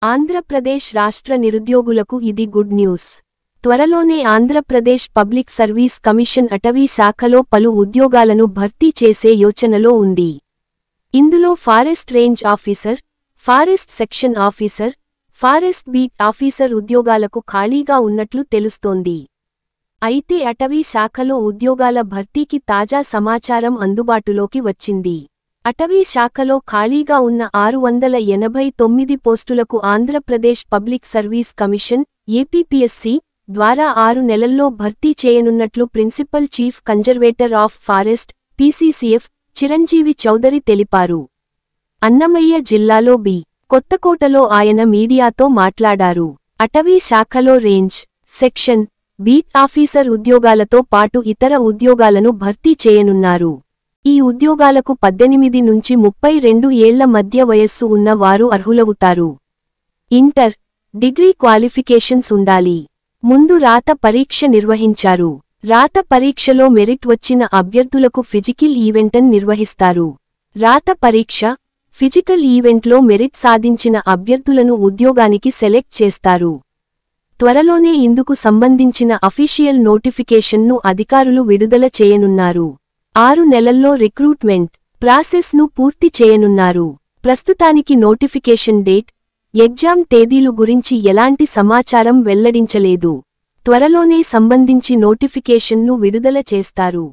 ఆంధ్రప్రదేశ్ రాష్ట్ర నిరుద్యోగులకు ఇది గుడ్ న్యూస్. త్వరలోనే ఆంధ్రప్రదేశ్ పబ్లిక్ సర్వీస్ కమిషన్ అటవీ శాఖలో పలు ఉద్యోగాలను భర్తీ చేసే యోచనలో ఉంది. ఇందులో forest range officer, forest section officer, forest beat officer ఉద్యోగాలకు ఖాళీగా ఉన్నట్లు తెలుస్తోంది. అయితే అటవీ శాఖలో ఉద్యోగాల భర్తీకి తాజా సమాచారం అందుబాటులోకి వచ్చింది. అటవీ శాఖలో ఖాళీగా ఉన్న 689 పోస్టులకు Andhra Pradesh public service commission APPSC ద్వారా 6 నెలల్లో భర్తీ చేయనున్నట్లు principal chief conservator of forest PCCF Chiranjeevi Chowdary తెలిపారు. అన్నమయ్య జిల్లాలో బి. కొత్తకోటలో ఆయన మీడియాతో మాట్లాడారు. అటవీ శాఖలో రేంజ్, సెక్షన్, బీట్ ఆఫీసర్ ఉద్యోగాలతో పాటు ఇతర ఉద్యోగాలను భర్తీ చేయనున్నారు. ఈ ఉద్యోగాలకు 18 నుంచి 32 ఏళ్ల మధ్య వయస్సు ఉన్న వారు అర్హులవుతారు. ఇంటర్, డిగ్రీ క్వాలిఫికేషన్స్ ఉండాలి. ముందు రాత పరీక్ష నిర్వహించారు. రాత పరీక్షలో మెరిట్ వచ్చిన అభ్యర్థులకు ఫిజికల్ ఈవెంట్ను నిర్వహిస్తారు. రాత పరీక్ష, ఫిజికల్ ఈవెంట్లో మెరిట్ సాధించిన అభ్యర్థులను ఉద్యోగానికి సెలెక్ట్ చేస్తారు. త్వరలోనే ఇందుకు సంబంధించిన అఫీషియల్ నోటిఫికేషన్ను అధికారులు విడుదల చేయనున్నారు. 6 నెలల్లో రిక్రూట్మెంట్ ప్రాసెస్ను పూర్తి చేయనున్నారు. ప్రస్తుతానికి నోటిఫికేషన్ డేట్, ఎగ్జామ్ తేదీలు గురించి ఎలాంటి సమాచారం వెల్లడించలేదు. త్వరలోనే సంబంధించి నోటిఫికేషన్ను విడుదల చేస్తారు.